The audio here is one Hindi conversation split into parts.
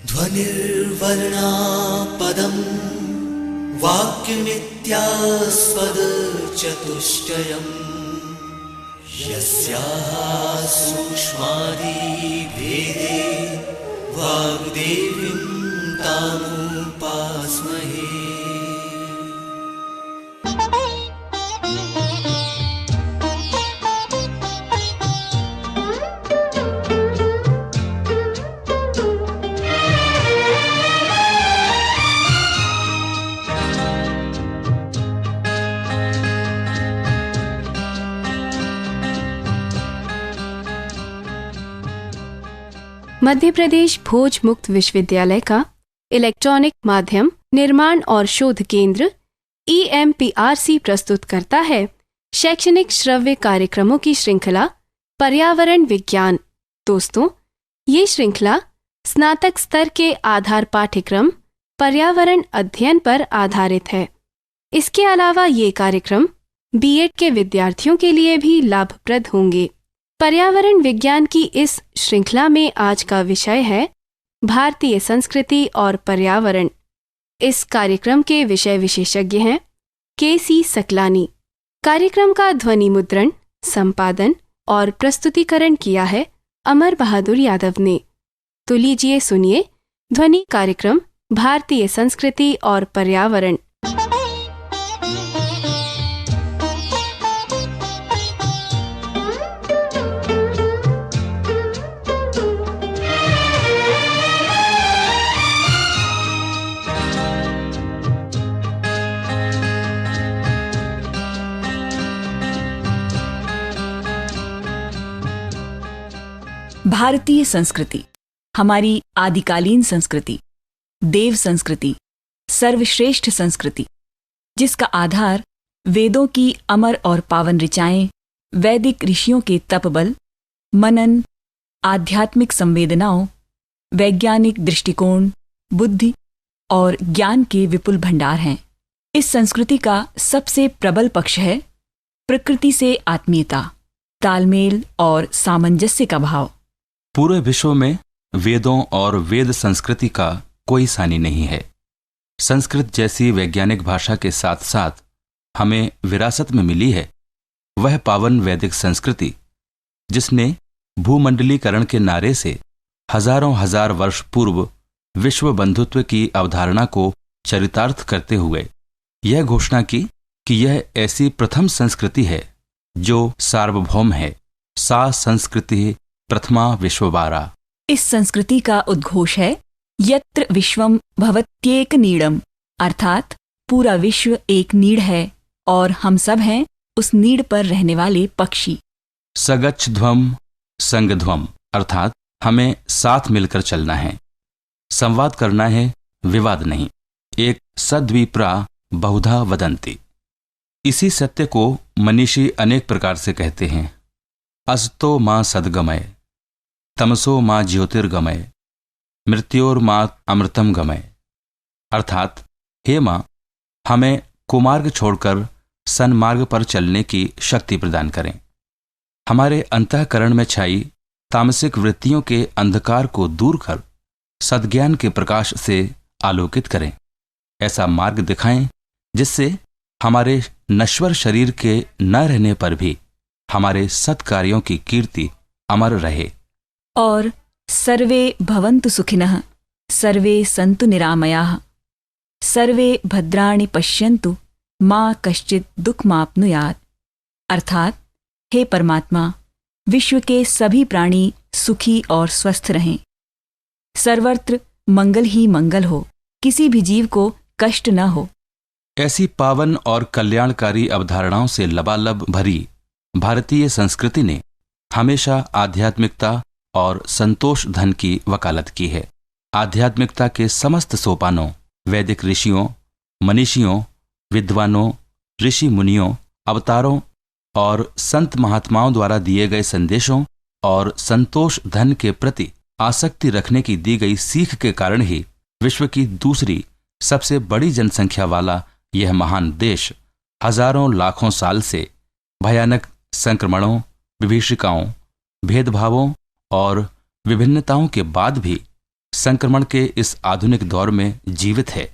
ध्वनिर्वर्णा पदं वाक्यमित्यास्पदचतुष्टयम् यस्याः सूक्ष्मादिभेदे वाग्देवीं तामुपास्महे। मध्य प्रदेश भोज मुक्त विश्वविद्यालय का इलेक्ट्रॉनिक माध्यम निर्माण और शोध केंद्र EMPRC प्रस्तुत करता है शैक्षणिक श्रव्य कार्यक्रमों की श्रृंखला पर्यावरण विज्ञान। दोस्तों, ये श्रृंखला स्नातक स्तर के आधार पाठ्यक्रम पर्यावरण अध्ययन पर आधारित है। इसके अलावा ये कार्यक्रम B.Ed के विद्यार्थियों के लिए भी लाभप्रद होंगे। पर्यावरण विज्ञान की इस श्रृंखला में आज का विषय है भारतीय संस्कृति और पर्यावरण। इस कार्यक्रम के विषय विशेषज्ञ हैं KC सकलानी। कार्यक्रम का ध्वनि मुद्रण, संपादन और प्रस्तुतिकरण किया है अमर बहादुर यादव ने। तो लीजिए सुनिए ध्वनि कार्यक्रम भारतीय संस्कृति और पर्यावरण। भारतीय संस्कृति हमारी आदिकालीन संस्कृति, देव संस्कृति, सर्वश्रेष्ठ संस्कृति, जिसका आधार वेदों की अमर और पावन ऋचाएं, वैदिक ऋषियों के तपबल, मनन, आध्यात्मिक संवेदनाओं, वैज्ञानिक दृष्टिकोण, बुद्धि और ज्ञान के विपुल भंडार हैं। इस संस्कृति का सबसे प्रबल पक्ष है प्रकृति से आत्मीयता, तालमेल और सामंजस्य का भाव। पूरे विश्व में वेदों और वेद संस्कृति का कोई सानी नहीं है। संस्कृत जैसी वैज्ञानिक भाषा के साथ साथ हमें विरासत में मिली है वह पावन वैदिक संस्कृति, जिसने भूमंडलीकरण के नारे से हजारों हजार वर्ष पूर्व विश्व बंधुत्व की अवधारणा को चरितार्थ करते हुए यह घोषणा की कि यह ऐसी प्रथम संस्कृति है जो सार्वभौम है। सा संस्कृति प्रथमा विश्ववारा। इस संस्कृति का उद्घोष है यत्र विश्वम भवत्येक नीडम, अर्थात पूरा विश्व एक नीड़ है और हम सब हैं उस नीड़ पर रहने वाले पक्षी। सगच्छध्वम संगध्वम, अर्थात हमें साथ मिलकर चलना है, संवाद करना है, विवाद नहीं। एक सद्विप्रा बहुधा वदन्ति। इसी सत्य को मनीषी अनेक प्रकार से कहते हैं। असतो मां सद्गमय, तमसो मां ज्योतिर्गमय, मृत्योर मां अमृतम गमय। अर्थात हे मां, हमें कुमार्ग छोड़कर सन्मार्ग पर चलने की शक्ति प्रदान करें, हमारे अंतःकरण में छाई तामसिक वृत्तियों के अंधकार को दूर कर सद्ज्ञान के प्रकाश से आलोकित करें। ऐसा मार्ग दिखाएं जिससे हमारे नश्वर शरीर के न रहने पर भी हमारे सत्कार्यों की कीर्ति अमर रहे। और सर्वे भवन्तु सुखिनः, सर्वे सन्तु निरामयाः, सर्वे भद्राणि पश्यन्तु मां कश्चित् दुःखमाप्नुयात्। अर्थात हे परमात्मा, विश्व के सभी प्राणी सुखी और स्वस्थ रहें, सर्वत्र मंगल ही मंगल हो, किसी भी जीव को कष्ट न हो। ऐसी पावन और कल्याणकारी अवधारणाओं से लबालब भरी भारतीय संस्कृति ने हमेशा आध्यात्मिकता और संतोष धन की वकालत की है। आध्यात्मिकता के समस्त सोपानों, वैदिक ऋषियों, मनीषियों, विद्वानों, ऋषि मुनियों, अवतारों और संत महात्माओं द्वारा दिए गए संदेशों और संतोष धन के प्रति आसक्ति रखने की दी गई सीख के कारण ही विश्व की दूसरी सबसे बड़ी जनसंख्या वाला यह महान देश हजारों लाखों साल से भयानक संक्रमणों, विभीषिकाओं, भेदभावों और विभिन्नताओं के बाद भी संक्रमण के इस आधुनिक दौर में जीवित है।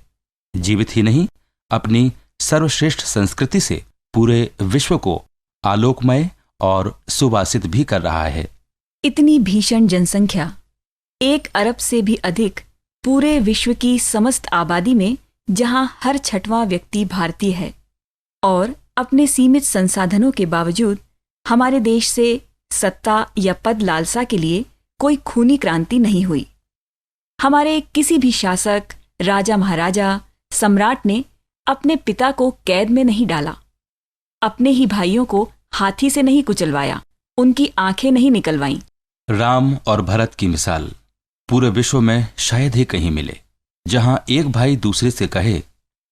जीवित ही नहीं, अपनी सर्वश्रेष्ठ संस्कृति से पूरे विश्व को आलोकमय और सुवासित भी कर रहा है। इतनी भीषण जनसंख्या, 1 अरब से भी अधिक पूरे विश्व की समस्त आबादी में, जहां हर 6वां व्यक्ति भारतीय है, और अपने सीमित संसाधनों के बावजूद हमारे देश से सत्ता या पद लालसा के लिए कोई खूनी क्रांति नहीं हुई। हमारे किसी भी शासक, राजा महाराजा, सम्राट ने अपने पिता को कैद में नहीं डाला, अपने ही भाइयों को हाथी से नहीं कुचलवाया, उनकी आंखें नहीं निकलवाईं। राम और भरत की मिसाल पूरे विश्व में शायद ही कहीं मिले, जहां एक भाई दूसरे से कहे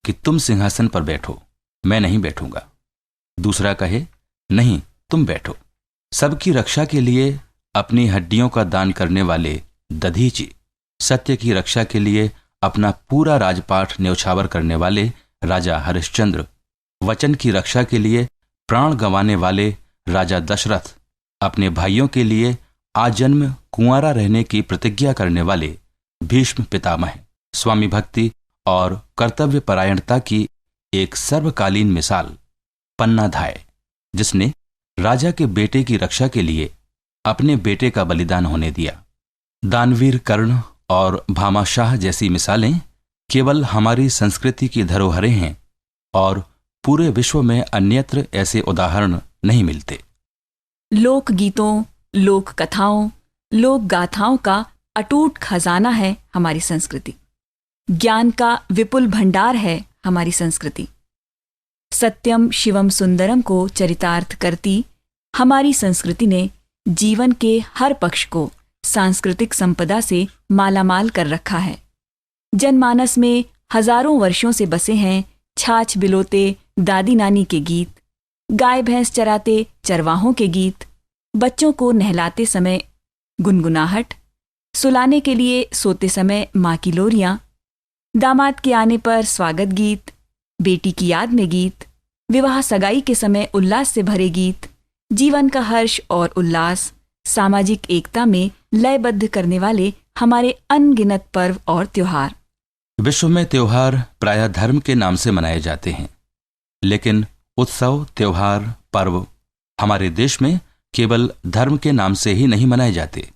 कि तुम सिंहासन पर बैठो, मैं नहीं बैठूंगा। दूसरा कहे नहीं, तुम बैठो। सबकी रक्षा के लिए अपनी हड्डियों का दान करने वाले दधीची, सत्य की रक्षा के लिए अपना पूरा राजपाट न्यौछावर करने वाले राजा हरिश्चंद्र, वचन की रक्षा के लिए प्राण गंवाने वाले राजा दशरथ, अपने भाइयों के लिए आजन्म कुंवारा रहने की प्रतिज्ञा करने वाले भीष्म पितामह, स्वामी भक्ति और कर्तव्य परायणता की एक सर्वकालीन मिसाल पन्नाधाय, जिसने राजा के बेटे की रक्षा के लिए अपने बेटे का बलिदान होने दिया। दानवीर कर्ण और भामाशाह जैसी मिसालें केवल हमारी संस्कृति की धरोहरें हैं और पूरे विश्व में अन्यत्र ऐसे उदाहरण नहीं मिलते। लोक गीतों, लोक कथाओं, लोक गाथाओं का अटूट खजाना है हमारी संस्कृति। ज्ञान का विपुल भंडार है हमारी संस्कृति। सत्यम शिवम सुंदरम को चरितार्थ करती हमारी संस्कृति ने जीवन के हर पक्ष को सांस्कृतिक संपदा से मालामाल कर रखा है। जनमानस में हजारों वर्षों से बसे हैं छाछ बिलोते दादी नानी के गीत, गाय भैंस चराते चरवाहों के गीत, बच्चों को नहलाते समय गुनगुनाहट, सुलाने के लिए सोते समय माँ की लोरियां, दामाद के आने पर स्वागत गीत, बेटी की याद में गीत, विवाह सगाई के समय उल्लास से भरे गीत, जीवन का हर्ष और उल्लास, सामाजिक एकता में लयबद्ध करने वाले हमारे अनगिनत पर्व और त्योहार। विश्व में त्योहार प्रायः धर्म के नाम से मनाए जाते हैं, लेकिन उत्सव, त्योहार, पर्व हमारे देश में केवल धर्म के नाम से ही नहीं मनाए जाते,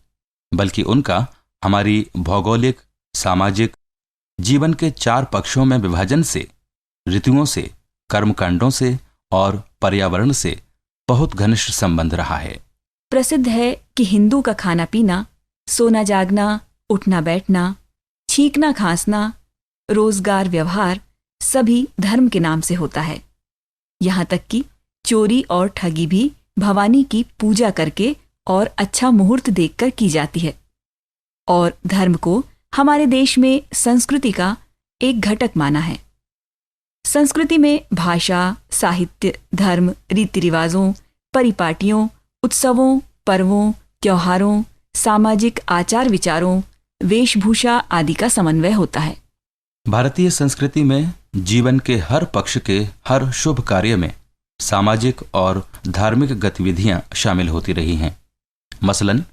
बल्कि उनका हमारी भौगोलिक, सामाजिक जीवन के 4 पक्षों में विभाजन से, ऋतुओं से, कर्मकांडों से और पर्यावरण से बहुत घनिष्ठ संबंध रहा है। प्रसिद्ध है कि हिंदू का खाना पीना, सोना जागना, उठना बैठना, छींकना खांसना, रोजगार व्यवहार सभी धर्म के नाम से होता है। यहाँ तक कि चोरी और ठगी भी भवानी की पूजा करके और अच्छा मुहूर्त देखकर की जाती है। और धर्म को हमारे देश में संस्कृति का एक घटक माना है। संस्कृति में भाषा, साहित्य, धर्म, रीति रिवाजों, परिपाटियों, उत्सवों, पर्वों, त्योहारों, सामाजिक आचार विचारों, वेशभूषा आदि का समन्वय होता है। भारतीय संस्कृति में जीवन के हर पक्ष के हर शुभ कार्य में सामाजिक और धार्मिक गतिविधियां शामिल होती रही हैं। मसलन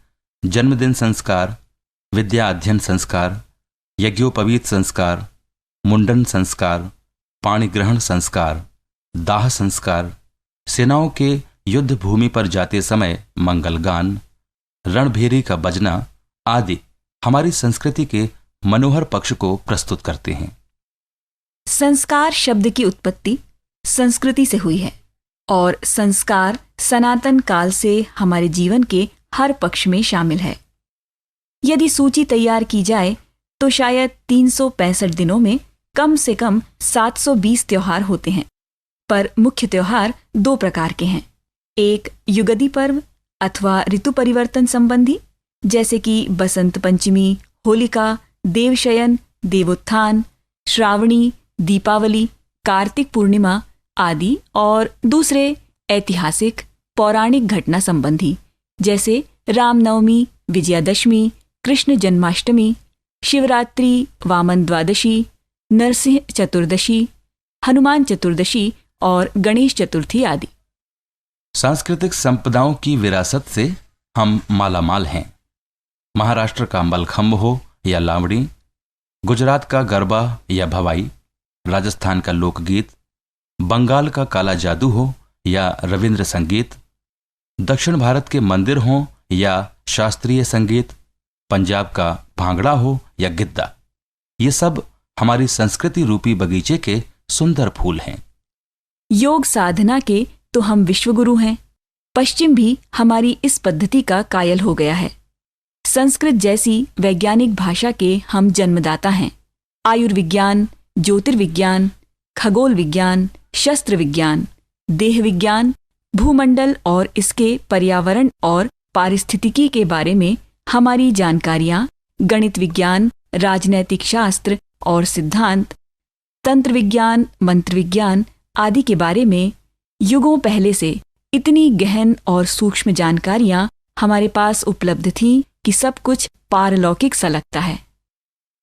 जन्मदिन संस्कार, विद्या अध्ययन संस्कार, यज्ञोपवीत संस्कार, मुंडन संस्कार, पाणी ग्रहण संस्कार, दाह संस्कार, सेनाओं के युद्ध भूमि पर जाते समय मंगल गान, रणभेरी का बजना आदि हमारी संस्कृति के मनोहर पक्ष को प्रस्तुत करते हैं। संस्कार शब्द की उत्पत्ति संस्कृति से हुई है और संस्कार सनातन काल से हमारे जीवन के हर पक्ष में शामिल है। यदि सूची तैयार की जाए तो शायद 365 दिनों में कम से कम 720 त्योहार होते हैं, पर मुख्य त्योहार 2 प्रकार के हैं। एक युगदी पर्व अथवा ऋतु परिवर्तन संबंधी, जैसे कि बसंत पंचमी, होलिका, देवशयन, देवोत्थान, श्रावणी, दीपावली, कार्तिक पूर्णिमा आदि, और दूसरे ऐतिहासिक पौराणिक घटना संबंधी, जैसे रामनवमी, विजयादशमी, कृष्ण जन्माष्टमी, शिवरात्रि, वामन द्वादशी, नरसिंह चतुर्दशी, हनुमान चतुर्दशी और गणेश चतुर्थी आदि। सांस्कृतिक संपदाओं की विरासत से हम मालामाल हैं। महाराष्ट्र का मलखंभ हो या लावणी, गुजरात का गरबा या भवाई, राजस्थान का लोकगीत, बंगाल का काला जादू हो या रविंद्र संगीत, दक्षिण भारत के मंदिर हों या शास्त्रीय संगीत, पंजाब का भांगड़ा हो या गिद्दा, ये सब हमारी संस्कृति रूपी बगीचे के सुंदर फूल हैं। योग साधना के तो हम विश्वगुरु हैं। पश्चिम भी हमारी इस पद्धति का कायल हो गया है। संस्कृत जैसी वैज्ञानिक भाषा के हम जन्मदाता हैं। आयुर्विज्ञान, ज्योतिर्विज्ञान, खगोल विज्ञान, शस्त्र विज्ञान, देह विज्ञान, भूमंडल और इसके पर्यावरण और पारिस्थितिकी के बारे में हमारी जानकारियां, गणित विज्ञान, राजनैतिक शास्त्र और सिद्धांत, तंत्र विज्ञान, मंत्र विज्ञान आदि के बारे में युगों पहले से इतनी गहन और सूक्ष्म जानकारियां हमारे पास उपलब्ध थीं कि सब कुछ पारलौकिक सा लगता है।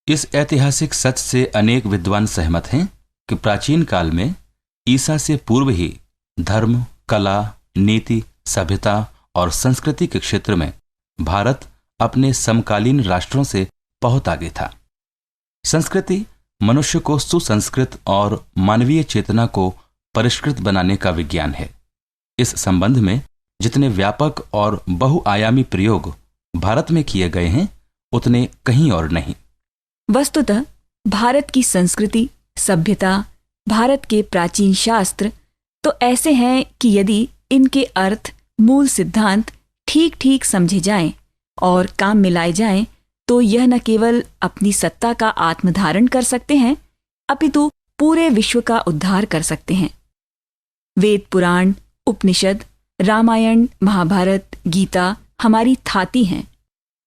इस ऐतिहासिक सच से अनेक विद्वान सहमत हैं कि प्राचीन काल में ईसा से पूर्व ही धर्म, कला, नीति, सभ्यता और संस्कृति के क्षेत्र में भारत अपने समकालीन राष्ट्रों से बहुत आगे था। संस्कृति मनुष्य को सुसंस्कृत और मानवीय चेतना को परिष्कृत बनाने का विज्ञान है। इस संबंध में जितने व्यापक और बहुआयामी प्रयोग भारत में किए गए हैं, उतने कहीं और नहीं। वस्तुतः भारत की संस्कृति, सभ्यता, भारत के प्राचीन शास्त्र तो ऐसे हैं कि यदि इनके अर्थ, मूल सिद्धांत ठीक ठीक समझे जाएं और काम में लाए जाएं, तो यह न केवल अपनी सत्ता का आत्मधारण कर सकते हैं, अपितु पूरे विश्व का उद्धार कर सकते हैं। वेद, पुराण, उपनिषद, रामायण, महाभारत, गीता हमारी थाती हैं।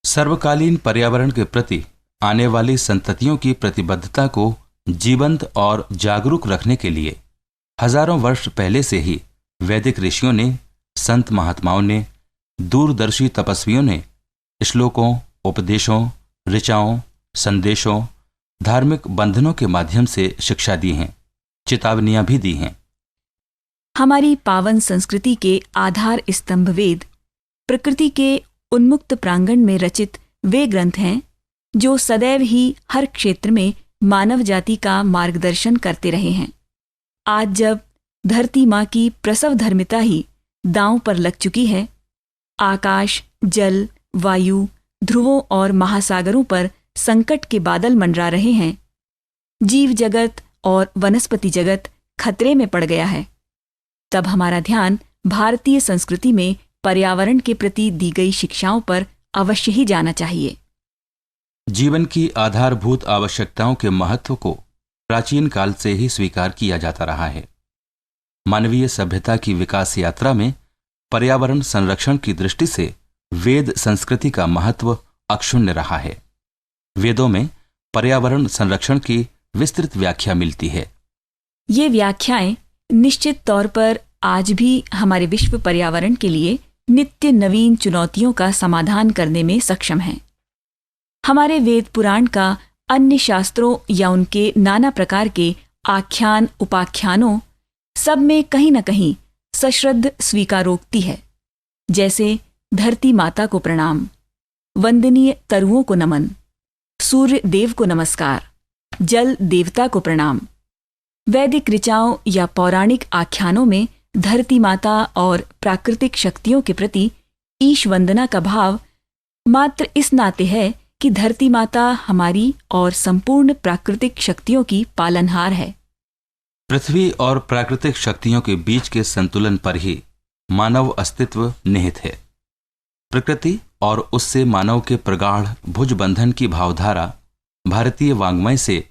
सर्वकालीन पर्यावरण के प्रति आने वाली संततियों की प्रतिबद्धता को जीवंत और जागरूक रखने के लिए हजारों वर्ष पहले से ही वैदिक ऋषियों ने, संत महात्माओं ने, दूरदर्शी तपस्वियों ने श्लोकों, उपदेशों, ऋचाओं, संदेशों, धार्मिक बंधनों के माध्यम से शिक्षा दी हैं, चेतावनियां भी दी हैं। हमारी पावन संस्कृति के आधार स्तंभ वेद प्रकृति के उन्मुक्त प्रांगण में रचित वे ग्रंथ हैं जो सदैव ही हर क्षेत्र में मानव जाति का मार्गदर्शन करते रहे हैं। आज जब धरती माँ की प्रसव धर्मिता ही दांव पर लग चुकी है, आकाश, जल, वायु, ध्रुवों और महासागरों पर संकट के बादल मंडरा रहे हैं, जीव जगत और वनस्पति जगत खतरे में पड़ गया है, तब हमारा ध्यान भारतीय संस्कृति में पर्यावरण के प्रति दी गई शिक्षाओं पर अवश्य ही जाना चाहिए। जीवन की आधारभूत आवश्यकताओं के महत्व को प्राचीन काल से ही स्वीकार किया जाता रहा है। मानवीय सभ्यता की विकास यात्रा में पर्यावरण संरक्षण की दृष्टि से वेद संस्कृति का महत्व अक्षुण्ण रहा है। वेदों में पर्यावरण संरक्षण की विस्तृत व्याख्या मिलती है। ये व्याख्याएं निश्चित तौर पर आज भी हमारे विश्व पर्यावरण के लिए नित्य नवीन चुनौतियों का समाधान करने में सक्षम हैं। हमारे वेद पुराण का अन्य शास्त्रों या उनके नाना प्रकार के आख्यान, उपाख्यानों सब में कहीं न कहीं सश्रद्ध स्वीकारोक्ति है। जैसे धरती माता को प्रणाम, वंदनीय तरुओं को नमन, सूर्य देव को नमस्कार, जल देवता को प्रणाम। वैदिक ऋचाओं या पौराणिक आख्यानों में धरती माता और प्राकृतिक शक्तियों के प्रति ईश वंदना का भाव मात्र इस नाते है कि धरती माता हमारी और संपूर्ण प्राकृतिक शक्तियों की पालनहार है। पृथ्वी और प्राकृतिक शक्तियों के बीच के संतुलन पर ही मानव अस्तित्व निहित है। प्रकृति और उससे मानव के प्रगाढ़ भुजबंधन की भावधारा भारतीय वाङ्मय से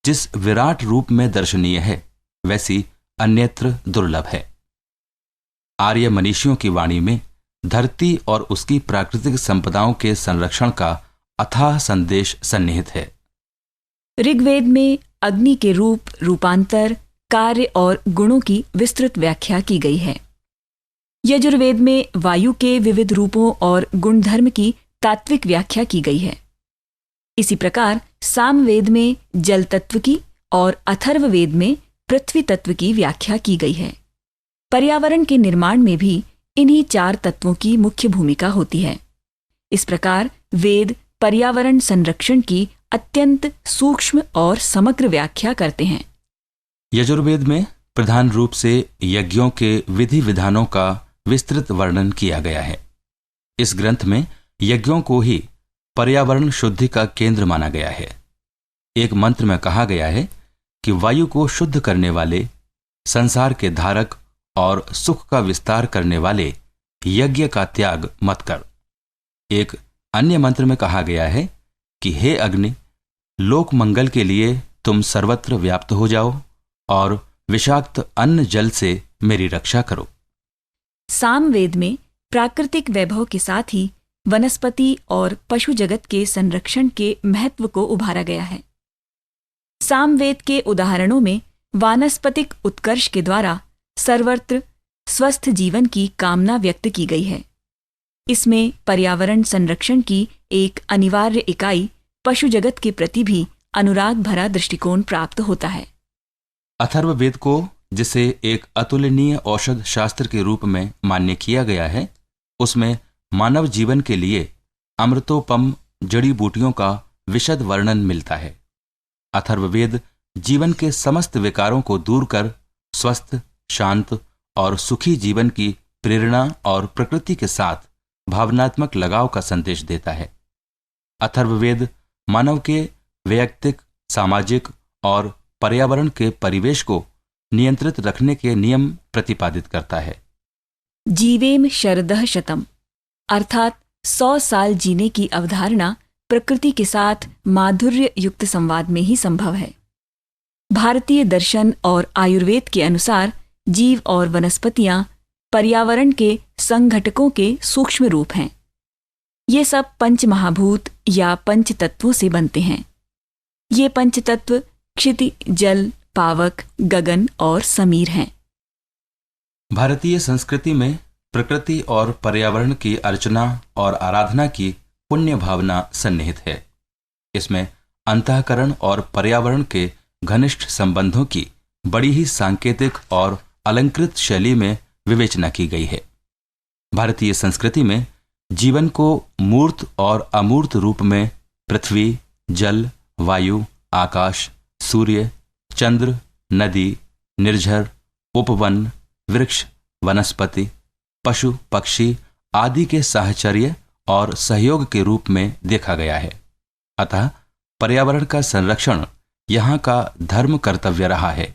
जिस विराट रूप में दर्शनीय है, वैसी अन्यत्र दुर्लभ है। आर्य मनीषियों की वाणी में धरती और उसकी प्राकृतिक संपदाओं के संरक्षण का अथाह संदेश सन्निहित है। ऋग्वेद में अग्नि के रूप, रूपांतर, कार्य और गुणों की विस्तृत व्याख्या की गई है। यजुर्वेद में वायु के विविध रूपों और गुणधर्म की तात्विक व्याख्या की गई है। इसी प्रकार सामवेद में जल तत्व की और अथर्ववेद में पृथ्वी तत्व की व्याख्या की गई है। पर्यावरण के निर्माण में भी इन्हीं चार तत्वों की मुख्य भूमिका होती है। इस प्रकार वेद पर्यावरण संरक्षण की अत्यंत सूक्ष्म और समग्र व्याख्या करते हैं। यजुर्वेद में प्रधान रूप से यज्ञों के विधि विधानों का विस्तृत वर्णन किया गया है। इस ग्रंथ में यज्ञों को ही पर्यावरण शुद्धि का केंद्र माना गया है। एक मंत्र में कहा गया है कि वायु को शुद्ध करने वाले, संसार के धारक और सुख का विस्तार करने वाले यज्ञ का त्याग मत कर। एक अन्य मंत्र में कहा गया है कि हे अग्नि, लोक मंगल के लिए तुम सर्वत्र व्याप्त हो जाओ और विषाक्त अन्न जल से मेरी रक्षा करो। सामवेद में प्राकृतिक वैभव के साथ ही वनस्पति और पशु जगत के संरक्षण के महत्व को उभारा गया है। सामवेद के उदाहरणों में वानस्पतिक उत्कर्ष के द्वारा सर्वत्र स्वस्थ जीवन की कामना व्यक्त की गई है। इसमें पर्यावरण संरक्षण की एक अनिवार्य इकाई पशु जगत के प्रति भी अनुराग भरा दृष्टिकोण प्राप्त होता है। अथर्ववेद को, जिसे एक अतुलनीय औषध शास्त्र के रूप में मान्य किया गया है, उसमें मानव जीवन के लिए अमृतोपम जड़ी बूटियों का विशद वर्णन मिलता है। अथर्ववेद जीवन के समस्त विकारों को दूर कर स्वस्थ, शांत और सुखी जीवन की प्रेरणा और प्रकृति के साथ भावनात्मक लगाव का संदेश देता है। अथर्ववेद मानव के वैयक्तिक, सामाजिक और पर्यावरण के परिवेश को नियंत्रित रखने के नियम प्रतिपादित करता है। जीवेम शरदः शतम अर्थात 100 साल जीने की अवधारणा प्रकृति के साथ माधुर्य युक्त संवाद में ही संभव है। भारतीय दर्शन और आयुर्वेद के अनुसार जीव और वनस्पतियां पर्यावरण के संघटकों के सूक्ष्म रूप हैं। ये सब पंचमहाभूत या पंच तत्वों से बनते हैं। ये पंच तत्व क्षिति, जल, पावक, गगन और समीर हैं। भारतीय संस्कृति में प्रकृति और पर्यावरण की अर्चना और आराधना की पुण्य भावना सन्निहित है। इसमें अंतःकरण और पर्यावरण के घनिष्ठ संबंधों की बड़ी ही सांकेतिक और अलंकृत शैली में विवेचना की गई है। भारतीय संस्कृति में जीवन को मूर्त और अमूर्त रूप में पृथ्वी, जल, वायु, आकाश, सूर्य, चंद्र, नदी, निर्झर, उपवन, वृक्ष, वनस्पति, पशु, पक्षी आदि के साहचर्य और सहयोग के रूप में देखा गया है। अतः पर्यावरण का संरक्षण यहाँ का धर्म कर्तव्य रहा है।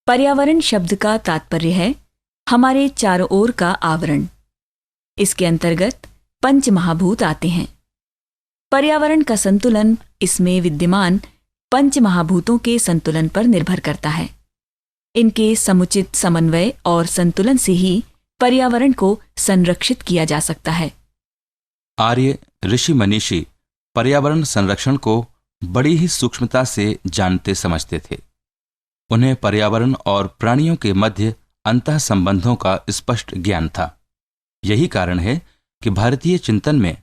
पर्यावरण शब्द का तात्पर्य है हमारे चारों ओर का आवरण। इसके अंतर्गत पंच महाभूत आते हैं। पर्यावरण का संतुलन इसमें विद्यमान पंच महाभूतों के संतुलन पर निर्भर करता है। इनके समुचित समन्वय और संतुलन से ही पर्यावरण को संरक्षित किया जा सकता है। आर्य ऋषि मनीषी पर्यावरण संरक्षण को बड़ी ही सूक्ष्मता से जानते समझते थे। उन्हें पर्यावरण और प्राणियों के मध्य अंतः संबंधों का स्पष्ट ज्ञान था। यही कारण है कि भारतीय चिंतन में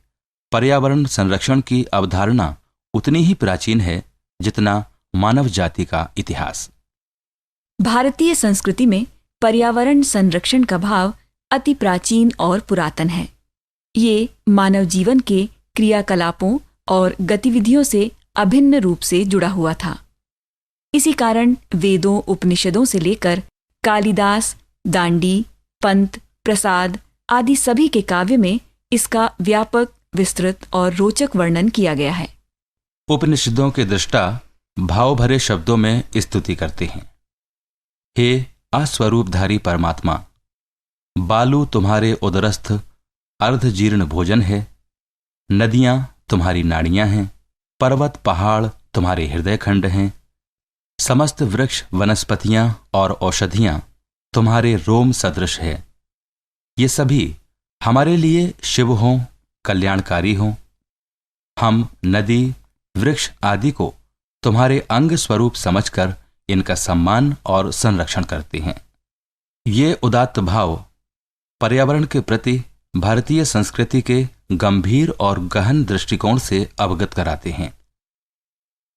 पर्यावरण संरक्षण की अवधारणा उतनी ही प्राचीन है जितना मानव जाति का इतिहास। भारतीय संस्कृति में पर्यावरण संरक्षण का भाव अति प्राचीन और पुरातन है। ये मानव जीवन के क्रियाकलापों और गतिविधियों से अभिन्न रूप से जुड़ा हुआ था। इसी कारण वेदों, उपनिषदों से लेकर कालिदास, दांडी, पंत, प्रसाद आदि सभी के काव्य में इसका व्यापक, विस्तृत और रोचक वर्णन किया गया है। उपनिषदों के दृष्टा भाव भरे शब्दों में स्तुति करते हैं। हे अस्वरूपधारी परमात्मा, बालू तुम्हारे उदरस्थ अर्धजीर्ण भोजन है, नदियां तुम्हारी नाड़ियां हैं, पर्वत पहाड़ तुम्हारे हृदय खंड हैं, समस्त वृक्ष, वनस्पतियां और औषधियां तुम्हारे रोम सदृश है। ये सभी हमारे लिए शिव हों, कल्याणकारी हों। हम नदी, वृक्ष आदि को तुम्हारे अंग स्वरूप समझकर इनका सम्मान और संरक्षण करते हैं। ये उदात्त भाव पर्यावरण के प्रति भारतीय संस्कृति के गंभीर और गहन दृष्टिकोण से अवगत कराते हैं।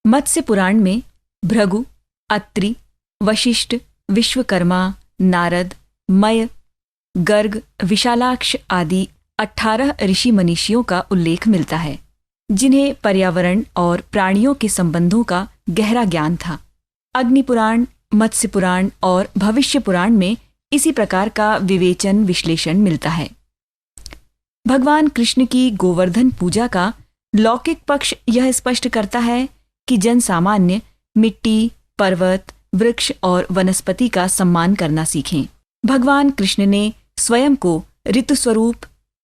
मत्स्य पुराण में भृगु, अत्रि, वशिष्ठ, विश्वकर्मा, नारद, मय, गर्ग, विशालाक्ष आदि 18 ऋषि मनीषियों का उल्लेख मिलता है। जिन्हें पर्यावरण और प्राणियों के संबंधों का गहरा ज्ञान था। अग्नि पुराण, मत्स्य पुराण और भविष्य पुराण में इसी प्रकार का विवेचन विश्लेषण मिलता है। भगवान कृष्ण की गोवर्धन पूजा का लौकिक पक्ष यह स्पष्ट करता है कि जन सामान्य मिट्टी, पर्वत, वृक्ष और वनस्पति का सम्मान करना सीखें। भगवान कृष्ण ने स्वयं को ऋतु स्वरूप,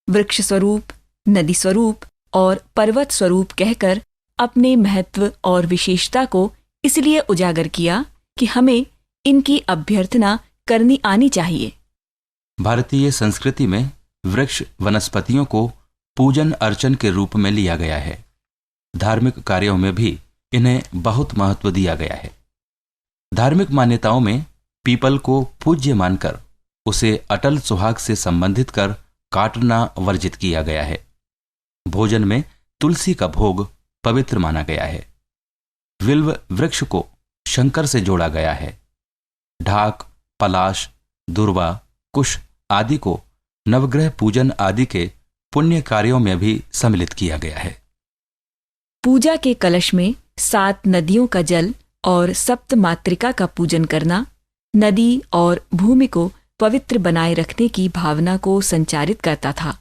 वृक्ष स्वरूप, नदी स्वरूप और पर्वत स्वरूप कहकर अपने महत्व और विशेषता को इसलिए उजागर किया कि हमें इनकी अभ्यर्थना करनी आनी चाहिए। भारतीय संस्कृति में वृक्ष वनस्पतियों को पूजन अर्चन के रूप में लिया गया है। धार्मिक कार्यों में भी इन्हें बहुत महत्व दिया गया है। धार्मिक मान्यताओं में पीपल को पूज्य मानकर उसे अटल सुहाग से संबंधित कर काटना वर्जित किया गया है। भोजन में तुलसी का भोग पवित्र माना गया है। विल्व वृक्ष को शंकर से जोड़ा गया है। ढाक, पलाश, दुर्वा, कुश आदि को नवग्रह पूजन आदि के पुण्य कार्यों में भी सम्मिलित किया गया है। पूजा के कलश में 7 नदियों का जल और सप्त मातृका का पूजन करना नदी और भूमि को पवित्र बनाए रखने की भावना को संचारित करता था।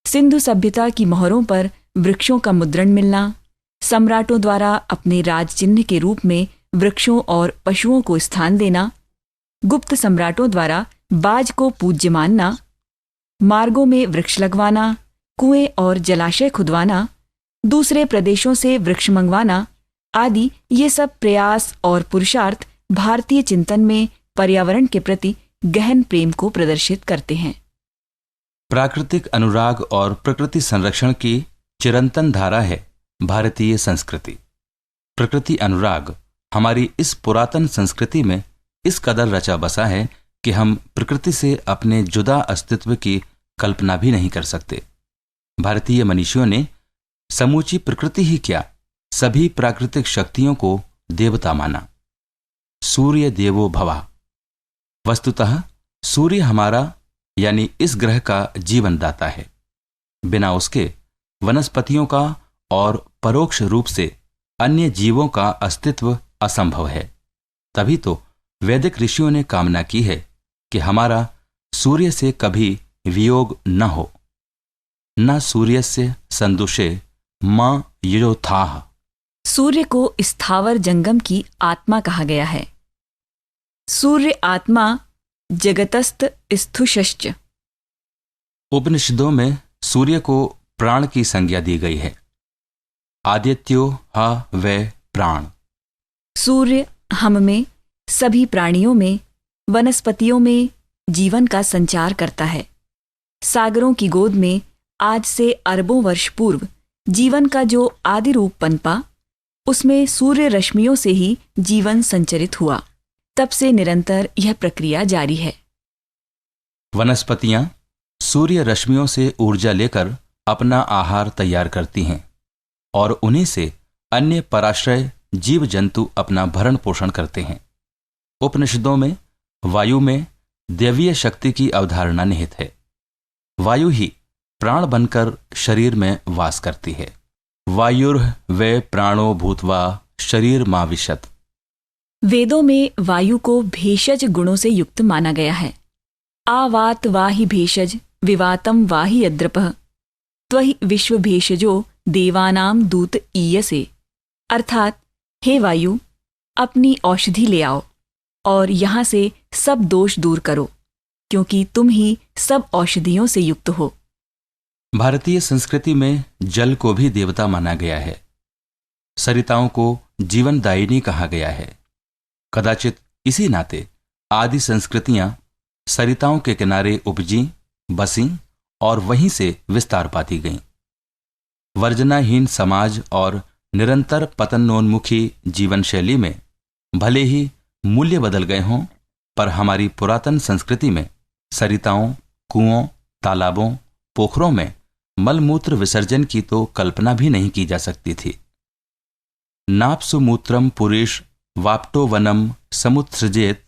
सिंधु सभ्यता की मोहरों पर वृक्षों का मुद्रण मिलना, सम्राटों द्वारा अपने राज चिन्ह के रूप में वृक्षों और पशुओं को स्थान देना, गुप्त सम्राटों द्वारा बाज को पूज्य मानना, मार्गों में वृक्ष लगवाना, कुएं और जलाशय खुदवाना, दूसरे प्रदेशों से वृक्ष मंगवाना आदि ये सब प्रयास और पुरुषार्थ भारतीय चिंतन में पर्यावरण के प्रति गहन प्रेम को प्रदर्शित करते हैं। प्राकृतिक अनुराग और प्रकृति संरक्षण की चिरंतन धारा है भारतीय संस्कृति। प्रकृति अनुराग हमारी इस पुरातन संस्कृति में इस कदर रचा बसा है कि हम प्रकृति से अपने जुदा अस्तित्व की कल्पना भी नहीं कर सकते। भारतीय मनीषियों ने समूची प्रकृति ही क्या, सभी प्राकृतिक शक्तियों को देवता माना। सूर्य देवो भवा। वस्तुतः सूर्य हमारा यानी इस ग्रह का जीवन दाता है। बिना उसके वनस्पतियों का और परोक्ष रूप से अन्य जीवों का अस्तित्व असंभव है। तभी तो वैदिक ऋषियों ने कामना की है कि हमारा सूर्य से कभी वियोग न हो। न सूर्यस्य संदुषे मां युयोथाः। सूर्य को स्थावर जंगम की आत्मा कहा गया है। सूर्य आत्मा जगतस्त स्थुषश्च। उपनिषदों में सूर्य को प्राण की संज्ञा दी गई है। आदित्यो ह वै प्राण। सूर्य हम में, सभी प्राणियों में, वनस्पतियों में जीवन का संचार करता है। सागरों की गोद में आज से अरबों वर्ष पूर्व जीवन का जो आदि रूप पनपा, उसमें सूर्य रश्मियों से ही जीवन संचरित हुआ। तब से निरंतर यह प्रक्रिया जारी है। वनस्पतियां सूर्य रश्मियों से ऊर्जा लेकर अपना आहार तैयार करती हैं और उन्हीं से अन्य पराश्रय जीव जंतु अपना भरण पोषण करते हैं। उपनिषदों में वायु में दैवीय शक्ति की अवधारणा निहित है। वायु ही प्राण बनकर शरीर में वास करती है। वायुर्वै प्राणो भूत्वा शरीर माविशत। वेदों में वायु को भेषज गुणों से युक्त माना गया है। आवात वाहि भेषज विवातम वाहि यद्रपः त्वहि विश्व भेषजो देवानाम दूत ईयसे। अर्थात हे वायु, अपनी औषधि ले आओ और यहाँ से सब दोष दूर करो, क्योंकि तुम ही सब औषधियों से युक्त हो। भारतीय संस्कृति में जल को भी देवता माना गया है। सरिताओं को जीवनदायिनी कहा गया है। कदाचित इसी नाते आदि संस्कृतियां सरिताओं के किनारे उपजीं, बसीं और वहीं से विस्तार पाती गईं। वर्जनाहीन समाज और निरंतर पतनोन्मुखी जीवन शैली में भले ही मूल्य बदल गए हों, पर हमारी पुरातन संस्कृति में सरिताओं, कुओं, तालाबों, पोखरों में मलमूत्र विसर्जन की तो कल्पना भी नहीं की जा सकती थी। नाप्सु मूत्रम पुरेश वाप्टो वनम समुत्सृजेत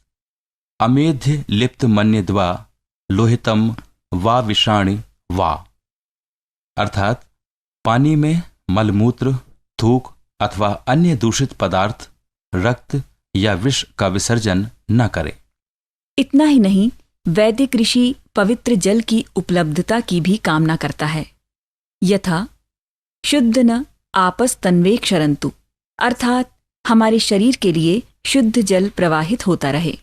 अमेध्य लिप्त मन्यद्वा लोहितम वा विषाणि वा। अर्थात पानी में मलमूत्र, थूक अथवा अन्य दूषित पदार्थ, रक्त या विष का विसर्जन न करें। इतना ही नहीं, वैदिक ऋषि पवित्र जल की उपलब्धता की भी कामना करता है। यथा शुद्ध न आपस तन्वे क्षरन्तु, अर्थात हमारे शरीर के लिए शुद्ध जल प्रवाहित होता रहे।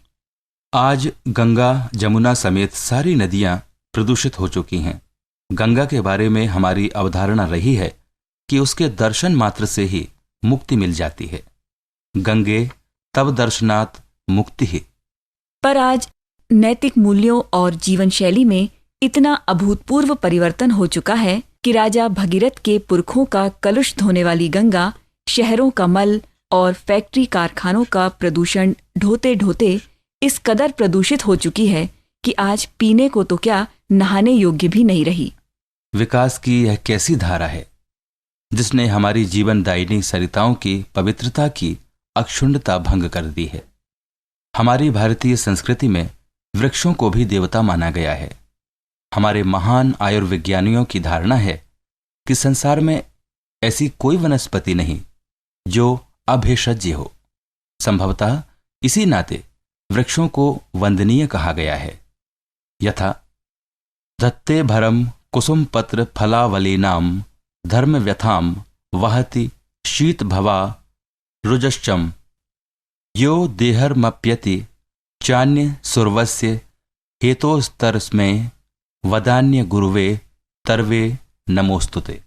आज गंगा, जमुना समेत सारी नदियां प्रदूषित हो चुकी हैं। गंगा के बारे में हमारी अवधारणा रही है कि उसके दर्शन मात्र से ही मुक्ति मिल जाती है। गंगे तब दर्शनात् मुक्ति ही। पर आज नैतिक मूल्यों और जीवन शैली में इतना अभूतपूर्व परिवर्तन हो चुका है कि राजा भगीरथ के पुरखों का कलुष धोने वाली गंगा शहरों का मल और फैक्ट्री कारखानों का प्रदूषण ढोते ढोते इस कदर प्रदूषित हो चुकी है कि आज पीने को तो क्या, नहाने योग्य भी नहीं रही। विकास की यह कैसी धारा है जिसने हमारी जीवनदायिनी सरिताओं की पवित्रता की अक्षुण्णता भंग कर दी है। हमारी भारतीय संस्कृति में वृक्षों को भी देवता माना गया है। हमारे महान आयुर्विज्ञानियों की धारणा है कि संसार में ऐसी कोई वनस्पति नहीं जो अभेषज्य हो। संभवतः इसी नाते वृक्षों को वंदनीय कहा गया है। यथा धत्ते भरम कुसुम पत्र फलावलीनाम धर्म व्यथाम वहति शीत भवा रुजश्चम यो देहर्मप्यति चान्य सुर्वस्य हेतोस्तरस्में वदान्य गुरुवे तरवे नमोस्तुते।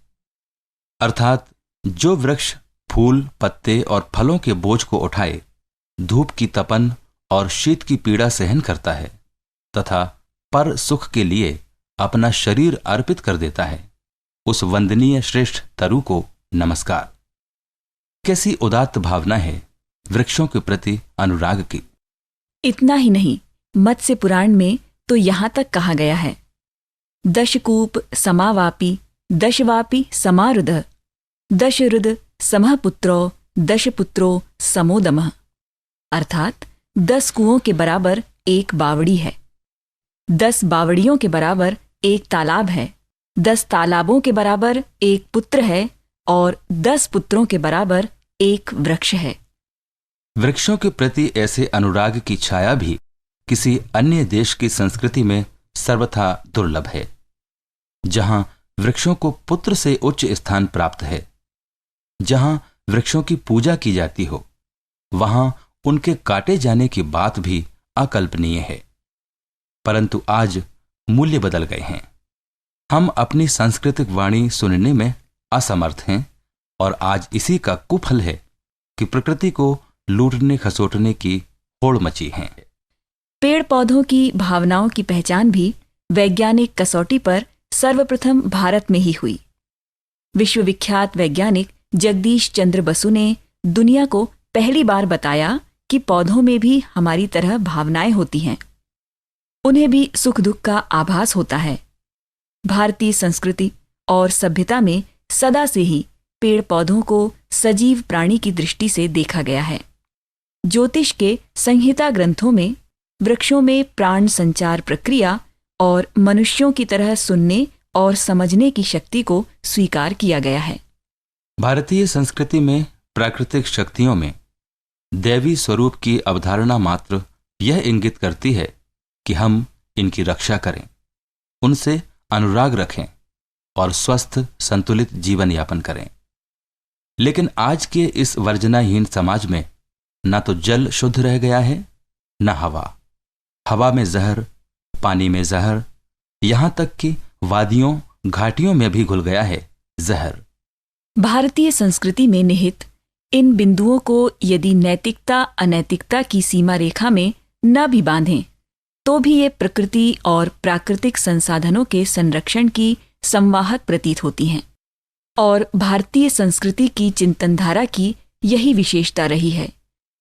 अर्थात जो वृक्ष फूल, पत्ते और फलों के बोझ को उठाए, धूप की तपन और शीत की पीड़ा सहन करता है तथा पर सुख के लिए अपना शरीर अर्पित कर देता है, उस वंदनीय श्रेष्ठ तरु को नमस्कार। कैसी उदात्त भावना है वृक्षों के प्रति अनुराग की। इतना ही नहीं, मत्स्य पुराण में तो यहाँ तक कहा गया है, दशकूप समावापि दशवापि समारुद दशरुद समः पुत्रो दशपुत्रो समोदमः। अर्थात 10 कुओं के बराबर एक बावड़ी है, 10 बावड़ियों के बराबर एक तालाब है, 10 तालाबों के बराबर एक पुत्र है और 10 पुत्रों के बराबर एक वृक्ष है। वृक्षों के प्रति ऐसे अनुराग की छाया भी किसी अन्य देश की संस्कृति में सर्वथा दुर्लभ है। जहां वृक्षों को पुत्र से उच्च स्थान प्राप्त है, जहां वृक्षों की पूजा की जाती हो, वहां उनके काटे जाने की बात भी अकल्पनीय है। परंतु आज मूल्य बदल गए हैं। हम अपनी सांस्कृतिक वाणी सुनने में असमर्थ हैं और आज इसी का कुफल है कि प्रकृति को लूटने खसोटने की होड़ मची है। पेड़ पौधों की भावनाओं की पहचान भी वैज्ञानिक कसौटी पर सर्वप्रथम भारत में ही हुई। विश्वविख्यात वैज्ञानिक जगदीश चंद्र बसु ने दुनिया को पहली बार बताया कि पौधों में भी हमारी तरह भावनाएं होती हैं, उन्हें भी सुख दुख का आभास होता है। भारतीय संस्कृति और सभ्यता में सदा से ही पेड़ पौधों को सजीव प्राणी की दृष्टि से देखा गया है। ज्योतिष के संहिता ग्रंथों में वृक्षों में प्राण संचार प्रक्रिया और मनुष्यों की तरह सुनने और समझने की शक्ति को स्वीकार किया गया है। भारतीय संस्कृति में प्राकृतिक शक्तियों में दैवी स्वरूप की अवधारणा मात्र यह इंगित करती है कि हम इनकी रक्षा करें, उनसे अनुराग रखें और स्वस्थ संतुलित जीवन यापन करें। लेकिन आज के इस वर्जनाहीन समाज में न तो जल शुद्ध रह गया है, न हवा में जहर, पानी में जहर, यहां तक कि वादियों घाटियों में भी घुल गया है जहर। भारतीय संस्कृति में निहित इन बिंदुओं को यदि नैतिकता अनैतिकता की सीमा रेखा में न भी बांधें, तो भी ये प्रकृति और प्राकृतिक संसाधनों के संरक्षण की संवाहक प्रतीत होती हैं। और भारतीय संस्कृति की चिंतनधारा की यही विशेषता रही है,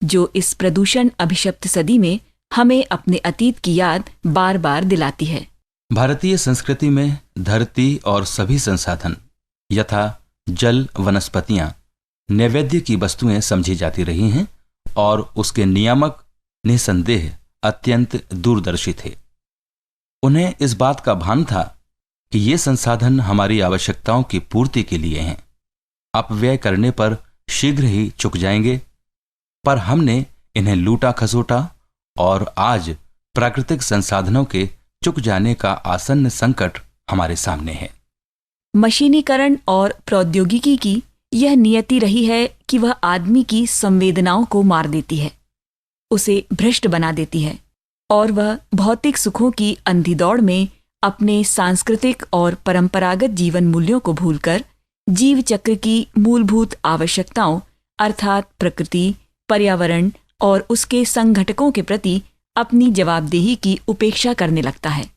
जो इस प्रदूषण अभिशप्त सदी में हमें अपने अतीत की याद बार बार दिलाती है। भारतीय संस्कृति में धरती और सभी संसाधन यथा जल, वनस्पतियां नैवेद्य की वस्तुएं समझी जाती रही हैं और उसके नियामक निसंदेह अत्यंत दूरदर्शी थे। उन्हें इस बात का भान था कि ये संसाधन हमारी आवश्यकताओं की पूर्ति के लिए हैं, अपव्यय करने पर शीघ्र ही चुक जाएंगे, पर हमने इन्हें लूटा खसोटा और आज प्राकृतिक संसाधनों के चुक जाने का आसन्न संकट हमारे सामने है। मशीनीकरण और प्रौद्योगिकी की यह नियति रही है कि वह आदमी की संवेदनाओं को मार देती है, उसे भ्रष्ट बना देती है और वह भौतिक सुखों की अंधी दौड़ में अपने सांस्कृतिक और परंपरागत जीवन मूल्यों को भूलकर जीव चक्र की मूलभूत आवश्यकताओं अर्थात प्रकृति, पर्यावरण और उसके संघटकों के प्रति अपनी जवाबदेही की उपेक्षा करने लगता है।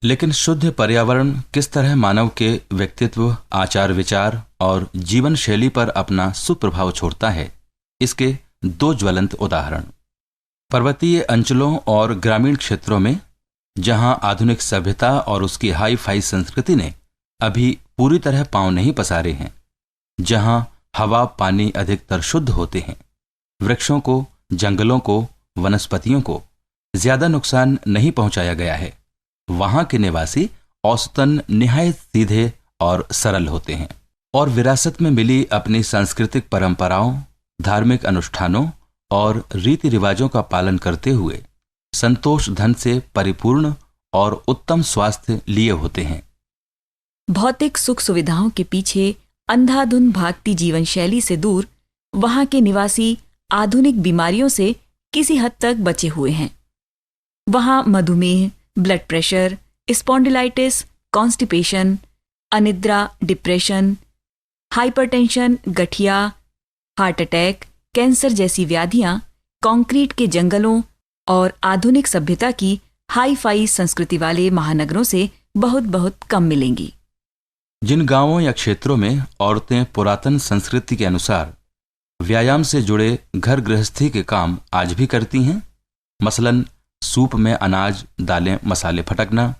लेकिन शुद्ध पर्यावरण किस तरह मानव के व्यक्तित्व, आचार विचार और जीवन शैली पर अपना सुप्रभाव छोड़ता है, इसके दो ज्वलंत उदाहरण। पर्वतीय अंचलों और ग्रामीण क्षेत्रों में जहां आधुनिक सभ्यता और उसकी हाई फाई संस्कृति ने अभी पूरी तरह पांव नहीं पसारे हैं, जहां हवा पानी अधिकतर शुद्ध होते हैं, वृक्षों को, जंगलों को, वनस्पतियों को ज्यादा नुकसान नहीं पहुंचाया गया है, वहां के निवासी औसतन निहायत सीधे और सरल होते हैं और विरासत में मिली अपनी सांस्कृतिक परंपराओं, धार्मिक अनुष्ठानों और रीति रिवाजों का पालन करते हुए संतोष धन से परिपूर्ण और उत्तम स्वास्थ्य लिए होते हैं। भौतिक सुख सुविधाओं के पीछे अंधाधुंध भागती जीवन शैली से दूर वहां के निवासी आधुनिक बीमारियों से किसी हद तक बचे हुए हैं। वहां मधुमेह, ब्लड प्रेशर, स्पॉन्डिलाइटिस, कॉन्स्टिपेशन, अनिद्रा, डिप्रेशन, हाइपरटेंशन, गठिया, हार्ट अटैक, कैंसर जैसी व्याधियां कंक्रीट के जंगलों और आधुनिक सभ्यता की हाई फाई संस्कृति वाले महानगरों से बहुत बहुत कम मिलेंगी। जिन गांवों या क्षेत्रों में औरतें पुरातन संस्कृति के अनुसार व्यायाम से जुड़े घर गृहस्थी के काम आज भी करती हैं, मसलन सूप में अनाज, दालें, मसाले फटकना,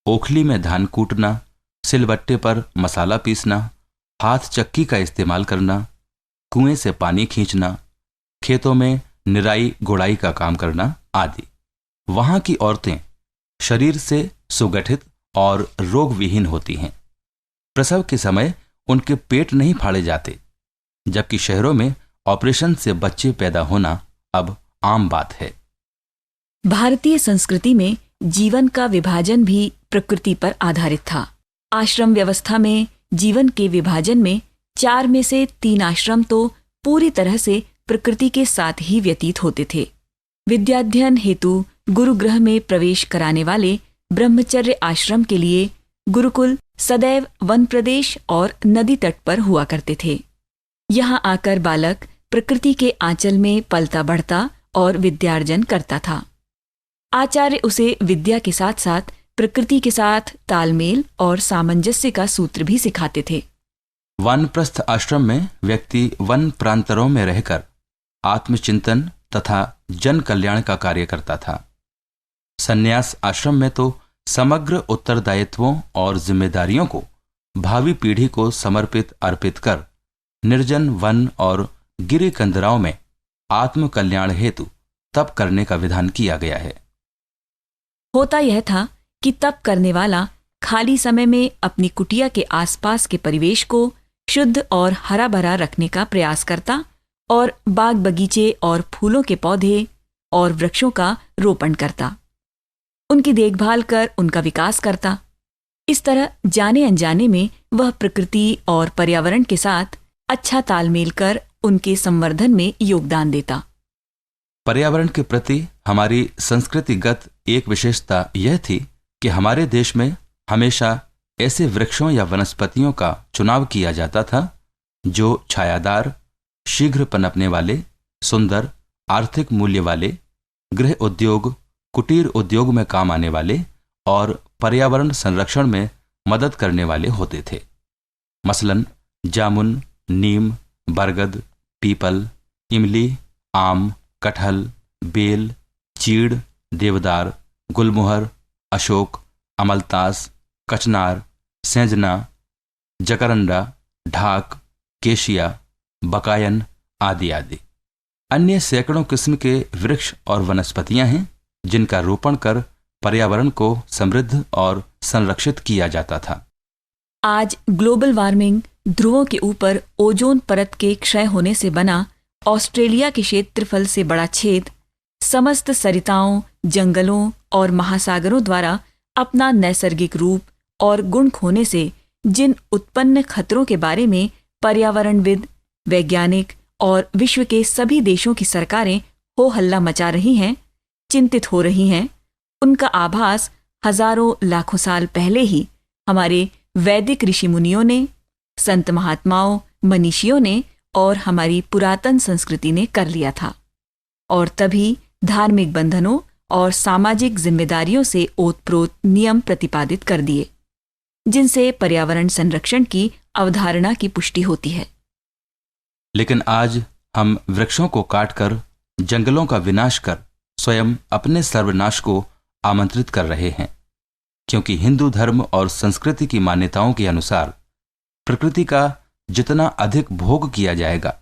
ओखली में धान कूटना, सिलबट्टे पर मसाला पीसना, हाथ चक्की का इस्तेमाल करना, कुएं से पानी खींचना, खेतों में निराई गुड़ाई का काम करना आदि, वहां की औरतें शरीर से सुगठित और रोग विहीन होती हैं। प्रसव के समय उनके पेट नहीं फाड़े जाते, जबकि शहरों में ऑपरेशन से बच्चे पैदा होना अब आम बात है। भारतीय संस्कृति में जीवन का विभाजन भी प्रकृति पर आधारित था। आश्रम व्यवस्था में जीवन के विभाजन में 4 में से 3 आश्रम तो पूरी तरह से प्रकृति के साथ ही व्यतीत होते थे। विद्याध्ययन हेतु गुरुगृह में प्रवेश कराने वाले ब्रह्मचर्य आश्रम के लिए गुरुकुल सदैव वन प्रदेश और नदी तट पर हुआ करते थे। यहां आकर बालक प्रकृति के आंचल में पलता बढ़ता और विद्यार्जन करता था। आचार्य उसे विद्या के साथ साथ प्रकृति के साथ तालमेल और सामंजस्य का सूत्र भी सिखाते थे। वानप्रस्थ आश्रम में व्यक्ति वन प्रांतरों में रहकर आत्मचिंतन तथा जन कल्याण का कार्य करता था। संन्यास आश्रम में तो समग्र उत्तरदायित्वों और जिम्मेदारियों को भावी पीढ़ी को समर्पित अर्पित कर निर्जन वन और गिरी कंदराओं में आत्म कल्याण हेतु तप करने का विधान किया गया है। होता यह था कि तप करने वाला खाली समय में अपनी कुटिया के आसपास के परिवेश को शुद्ध और हरा भरा रखने का प्रयास करता और बाग बगीचे और फूलों के पौधे और वृक्षों का रोपण करता, उनकी देखभाल कर उनका विकास करता। इस तरह जाने अनजाने में वह प्रकृति और पर्यावरण के साथ अच्छा तालमेल कर उनके संवर्धन में योगदान देता। पर्यावरण के प्रति हमारी संस्कृतिगत एक विशेषता यह थी कि हमारे देश में हमेशा ऐसे वृक्षों या वनस्पतियों का चुनाव किया जाता था जो छायादार, शीघ्र पनपने वाले, सुंदर, आर्थिक मूल्य वाले, गृह उद्योग, कुटीर उद्योग में काम आने वाले और पर्यावरण संरक्षण में मदद करने वाले होते थे। मसलन जामुन, नीम, बरगद, पीपल, इमली, आम, कटहल, बेल, चीड़, देवदार, गुलमोहर, अशोक, अमलतास, कचनार, सेंजना, जकरंडा, ढाक, केशिया, बकायन आदि आदि। अन्य सैकड़ों किस्म के वृक्ष और वनस्पतियां हैं जिनका रोपण कर पर्यावरण को समृद्ध और संरक्षित किया जाता था। आज ग्लोबल वार्मिंग ध्रुवों के ऊपर ओजोन परत के क्षय होने से बना ऑस्ट्रेलिया के क्षेत्रफल से बड़ा छेद समस्त सरिताओं, जंगलों और महासागरों द्वारा अपना नैसर्गिक रूप और गुण खोने से जिन उत्पन्न खतरों के बारे में पर्यावरणविद, वैज्ञानिक और विश्व के सभी देशों की सरकारें हो हल्ला मचा रही हैं, चिंतित हो रही हैं, उनका आभास हजारों लाखों साल पहले ही हमारे वैदिक ऋषि मुनियों ने, संत महात्माओं, मनीषियों ने और हमारी पुरातन संस्कृति ने कर लिया था। और तभी धार्मिक बंधनों और सामाजिक जिम्मेदारियों से ओतप्रोत नियम प्रतिपादित कर दिए, जिनसे पर्यावरण संरक्षण की अवधारणा की पुष्टि होती है। लेकिन आज हम वृक्षों को काटकर, जंगलों का विनाश कर स्वयं अपने सर्वनाश को आमंत्रित कर रहे हैं, क्योंकि हिंदू धर्म और संस्कृति की मान्यताओं के अनुसार प्रकृति का जितना अधिक भोग किया जाएगा,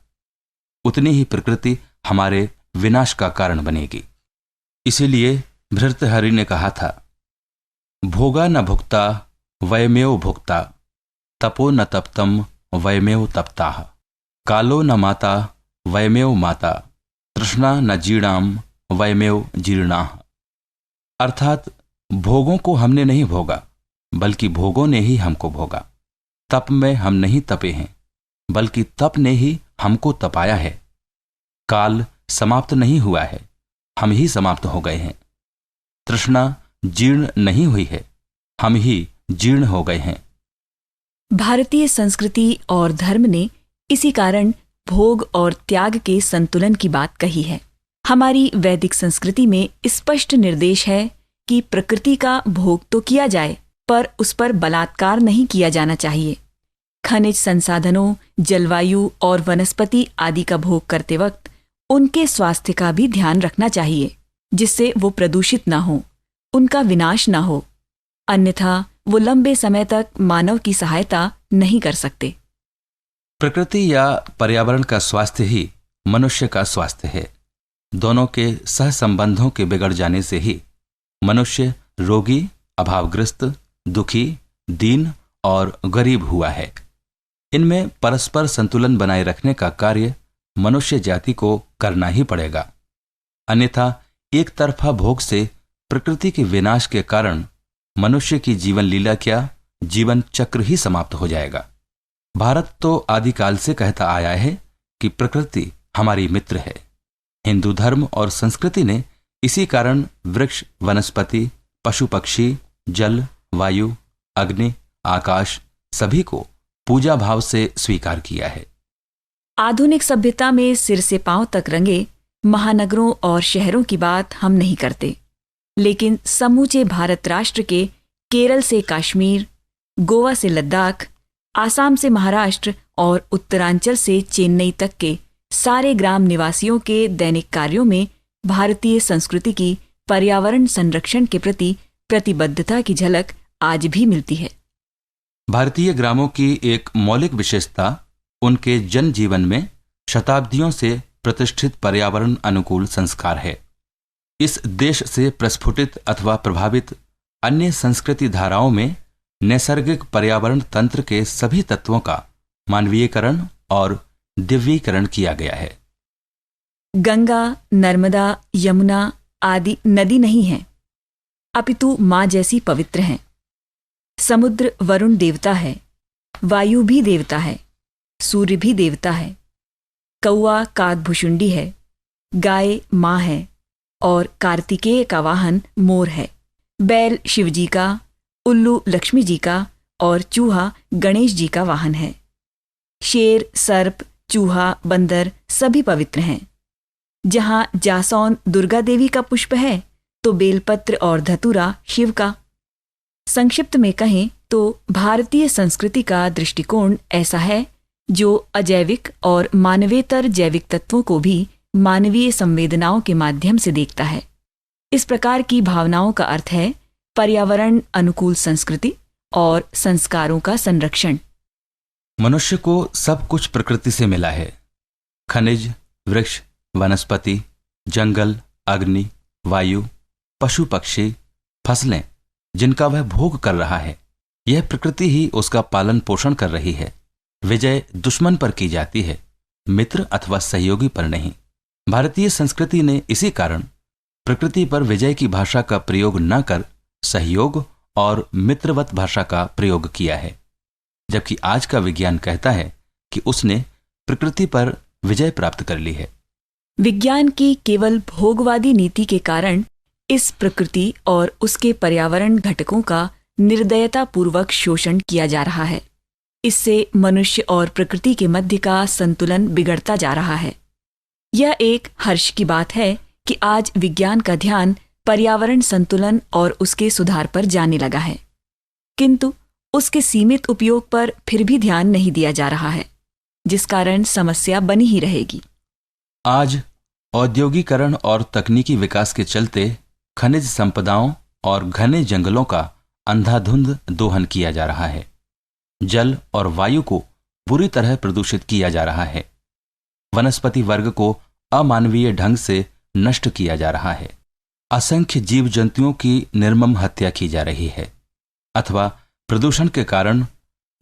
उतनी ही प्रकृति हमारे विनाश का कारण बनेगी। इसीलिए भर्तृहरि ने कहा था, भोगा न भुक्ता वयमेव भुक्ता, तपो न तप्तम वयमेव तप्ताः, कालो न माता वयमेव माता, तृष्णा न जीर्णाम वयमेव जीर्णाः। अर्थात भोगों को हमने नहीं भोगा, बल्कि भोगों ने ही हमको भोगा। तप में हम नहीं तपे हैं, बल्कि तप ने ही हमको तपाया है। काल समाप्त नहीं हुआ है, हम ही समाप्त हो गए हैं। तृष्णा जीर्ण नहीं हुई है, हम ही जीर्ण हो गए हैं। भारतीय संस्कृति और धर्म ने इसी कारण भोग और त्याग के संतुलन की बात कही है। हमारी वैदिक संस्कृति में स्पष्ट निर्देश है कि प्रकृति का भोग तो किया जाए, पर उस पर बलात्कार नहीं किया जाना चाहिए। खनिज संसाधनों, जलवायु और वनस्पति आदि का भोग करते वक्त उनके स्वास्थ्य का भी ध्यान रखना चाहिए, जिससे वो प्रदूषित न हो, उनका विनाश न हो, अन्यथा वो लंबे समय तक मानव की सहायता नहीं कर सकते। प्रकृति या पर्यावरण का स्वास्थ्य ही मनुष्य का स्वास्थ्य है। दोनों के सहसंबंधों के बिगड़ जाने से ही मनुष्य रोगी, अभावग्रस्त, दुखी, दीन और गरीब हुआ है। इनमें परस्पर संतुलन बनाए रखने का कार्य मनुष्य जाति को करना ही पड़ेगा, अन्यथा एक तरफा भोग से प्रकृति के विनाश के कारण मनुष्य की जीवन लीला क्या, जीवन चक्र ही समाप्त हो जाएगा। भारत तो आदिकाल से कहता आया है कि प्रकृति हमारी मित्र है। हिंदू धर्म और संस्कृति ने इसी कारण वृक्ष, वनस्पति, पशु पक्षी, जल, वायु, अग्नि, आकाश सभी को पूजा भाव से स्वीकार किया है। आधुनिक सभ्यता में सिर से पांव तक रंगे महानगरों और शहरों की बात हम नहीं करते, लेकिन समूचे भारत राष्ट्र के केरल से कश्मीर, गोवा से लद्दाख, आसाम से महाराष्ट्र और उत्तरांचल से चेन्नई तक के सारे ग्राम निवासियों के दैनिक कार्यों में भारतीय संस्कृति की पर्यावरण संरक्षण के प्रति प्रतिबद्धता की झलक आज भी मिलती है। भारतीय ग्रामों की एक मौलिक विशेषता उनके जनजीवन में शताब्दियों से प्रतिष्ठित पर्यावरण अनुकूल संस्कार है। इस देश से प्रस्फुटित अथवा प्रभावित अन्य संस्कृति धाराओं में नैसर्गिक पर्यावरण तंत्र के सभी तत्वों का मानवीयकरण और दिव्यीकरण किया गया है। गंगा, नर्मदा, यमुना आदि नदी नहीं हैं, अपितु माँ जैसी पवित्र हैं। समुद्र वरुण देवता है, वायु भी देवता है, सूर्य भी देवता है, कौआ काकभुशुंडी है, गाय माँ है और कार्तिकेय का वाहन मोर है। बैल शिवजी का, उल्लू लक्ष्मी जी का और चूहा गणेश जी का वाहन है। शेर, सर्प, चूहा, बंदर सभी पवित्र हैं। जहां जासौन दुर्गा देवी का पुष्प है, तो बेलपत्र और धतूरा शिव का। संक्षिप्त में कहें तो भारतीय संस्कृति का दृष्टिकोण ऐसा है जो अजैविक और मानवेतर जैविक तत्वों को भी मानवीय संवेदनाओं के माध्यम से देखता है। इस प्रकार की भावनाओं का अर्थ है पर्यावरण अनुकूल संस्कृति और संस्कारों का संरक्षण। मनुष्य को सब कुछ प्रकृति से मिला है। खनिज, वृक्ष, वनस्पति, जंगल, अग्नि, वायु, पशु पक्षी, फसलें जिनका वह भोग कर रहा है, यह प्रकृति ही उसका पालन पोषण कर रही है। विजय दुश्मन पर की जाती है, मित्र अथवा सहयोगी पर नहीं। भारतीय संस्कृति ने इसी कारण प्रकृति पर विजय की भाषा का प्रयोग न कर सहयोग और मित्रवत भाषा का प्रयोग किया है, जबकि आज का विज्ञान कहता है कि उसने प्रकृति पर विजय प्राप्त कर ली है। विज्ञान की केवल भोगवादी नीति के कारण इस प्रकृति और उसके पर्यावरण घटकों का निर्दयतापूर्वक शोषण किया जा रहा है। इससे मनुष्य और प्रकृति के मध्य का संतुलन बिगड़ता जा रहा है। यह एक हर्ष की बात है कि आज विज्ञान का ध्यान पर्यावरण संतुलन और उसके सुधार पर जाने लगा है, किंतु उसके सीमित उपयोग पर फिर भी ध्यान नहीं दिया जा रहा है, जिस कारण समस्या बनी ही रहेगी। आज औद्योगिकरण और तकनीकी विकास के चलते खनिज संपदाओं और घने जंगलों का अंधाधुंध दोहन किया जा रहा है। जल और वायु को बुरी तरह प्रदूषित किया जा रहा है। वनस्पति वर्ग को अमानवीय ढंग से नष्ट किया जा रहा है। असंख्य जीव जंतुओं की निर्मम हत्या की जा रही है, अथवा प्रदूषण के कारण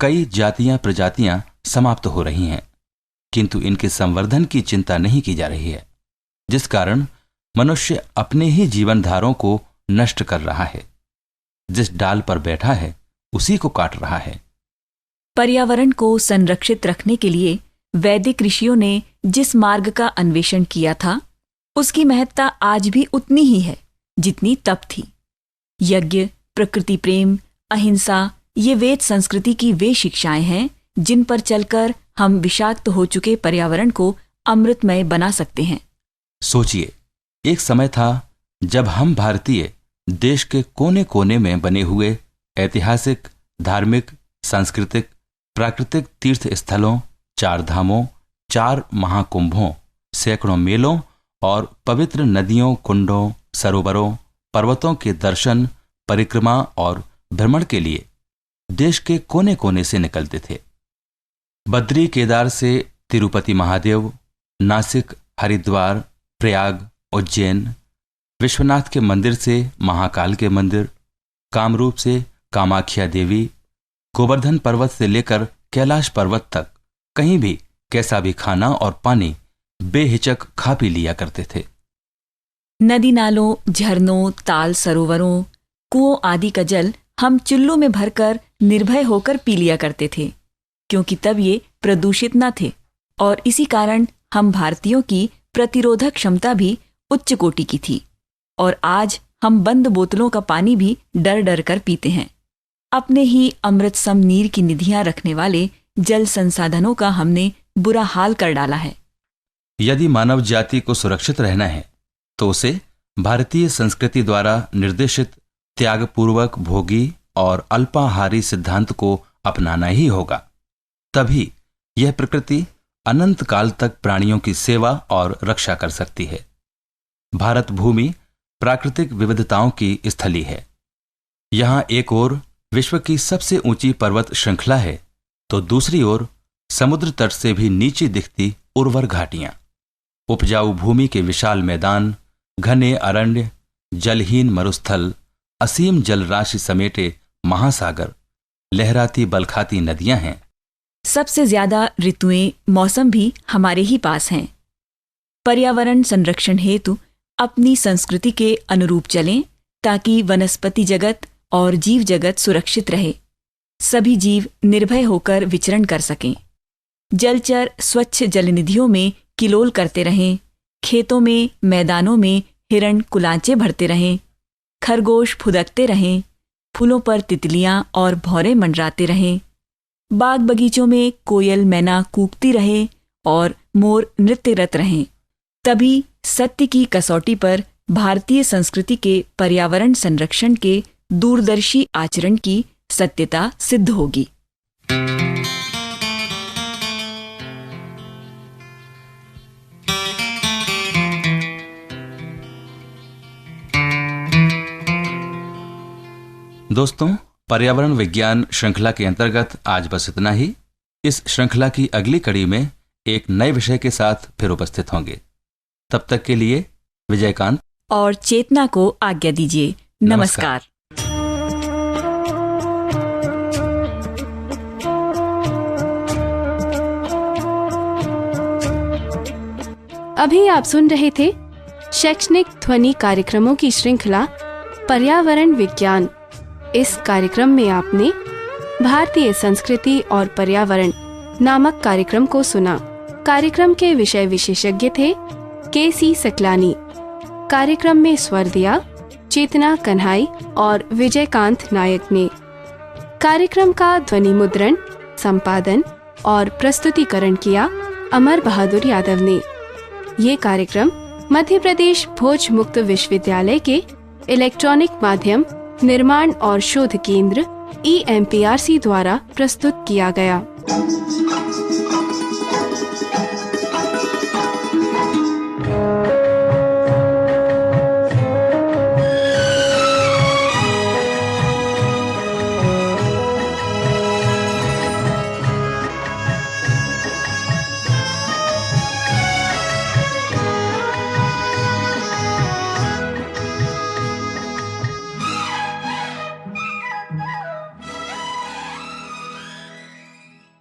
कई जातियां प्रजातियां समाप्त हो रही हैं, किंतु इनके संवर्धन की चिंता नहीं की जा रही है, जिस कारण मनुष्य अपने ही जीवन धारों को नष्ट कर रहा है। जिस डाल पर बैठा है उसी को काट रहा है। पर्यावरण को संरक्षित रखने के लिए वैदिक ऋषियों ने जिस मार्ग का अन्वेषण किया था, उसकी महत्ता आज भी उतनी ही है जितनी तब थी। यज्ञ, प्रकृति प्रेम, अहिंसा ये वेद संस्कृति की वे शिक्षाएं हैं जिन पर चलकर हम विषाक्त हो चुके पर्यावरण को अमृतमय बना सकते हैं। सोचिए, एक समय था जब हम भारतीय देश के कोने कोने में बने हुए ऐतिहासिक, धार्मिक, सांस्कृतिक, प्राकृतिक तीर्थ स्थलों, 4 धामों, 4 महाकुंभों, सैकड़ों मेलों और पवित्र नदियों, कुंडों, सरोवरों, पर्वतों के दर्शन, परिक्रमा और भ्रमण के लिए देश के कोने कोने से निकलते थे। बद्री केदार से तिरुपति महादेव, नासिक, हरिद्वार, प्रयाग, उज्जैन, विश्वनाथ के मंदिर से महाकाल के मंदिर, कामरूप से कामाख्या देवी, गोवर्धन पर्वत से लेकर कैलाश पर्वत तक कहीं भी कैसा भी खाना और पानी बेहिचक खा पी लिया करते थे। नदी नालों, झरनों, ताल सरोवरों, कुओं आदि का जल हम चुल्लू में भरकर निर्भय होकर पी लिया करते थे, क्योंकि तब ये प्रदूषित न थे और इसी कारण हम भारतीयों की प्रतिरोधक क्षमता भी उच्च कोटि की थी। और आज हम बंद बोतलों का पानी भी डर डर कर पीते हैं। अपने ही अमृत सम नीर की निधियां रखने वाले जल संसाधनों का हमने बुरा हाल कर डाला है। यदि मानव जाति को सुरक्षित रहना है तो उसे भारतीय संस्कृति द्वारा निर्देशित त्यागपूर्वक भोगी और अल्पाहारी सिद्धांत को अपनाना ही होगा। तभी यह प्रकृति अनंत काल तक प्राणियों की सेवा और रक्षा कर सकती है। भारत भूमि प्राकृतिक विविधताओं की स्थली है। यहाँ एक ओर विश्व की सबसे ऊंची पर्वत श्रृंखला है, तो दूसरी ओर समुद्र तट से भी नीचे दिखती उर्वर घाटियां, उपजाऊ भूमि के विशाल मैदान, घने अरण्य, जलहीन मरुस्थल, असीम जलराशि समेटे महासागर, लहराती बलखाती नदियां हैं। सबसे ज्यादा ऋतुएं, मौसम भी हमारे ही पास हैं। पर्यावरण संरक्षण हेतु अपनी संस्कृति के अनुरूप चलें ताकि वनस्पति जगत और जीव जगत सुरक्षित रहे, सभी जीव निर्भय होकर विचरण कर सकें। जलचर स्वच्छ जलनिधियों में किलोल करते रहें, खेतों में, मैदानों में हिरण कुलांचे भरते रहें, खरगोश फुदकते रहें, फूलों पर तितलियां और भौरे मंडराते रहें, बाग बगीचों में कोयल मैना कूकती रहे और मोर नृत्यरत रहें। तभी सत्य की कसौटी पर भारतीय संस्कृति के पर्यावरण संरक्षण के दूरदर्शी आचरण की सत्यता सिद्ध होगी। दोस्तों, पर्यावरण विज्ञान श्रृंखला के अंतर्गत आज बस इतना ही। इस श्रृंखला की अगली कड़ी में एक नए विषय के साथ फिर उपस्थित होंगे। तब तक के लिए विजयकांत और चेतना को आज्ञा दीजिए। नमस्कार। अभी आप सुन रहे थे शैक्षणिक ध्वनि कार्यक्रमों की श्रृंखला पर्यावरण विज्ञान। इस कार्यक्रम में आपने भारतीय संस्कृति और पर्यावरण नामक कार्यक्रम को सुना। कार्यक्रम के विषय विशेषज्ञ थे के.सी. सकलानी। कार्यक्रम में स्वर दिया चेतना कन्हाई और विजयकांत नायक ने। कार्यक्रम का ध्वनि मुद्रण, संपादन और प्रस्तुतिकरण किया अमर बहादुर यादव ने। ये कार्यक्रम मध्य प्रदेश भोज मुक्त विश्वविद्यालय के इलेक्ट्रॉनिक माध्यम निर्माण और शोध केंद्र EMPRC द्वारा प्रस्तुत किया गया।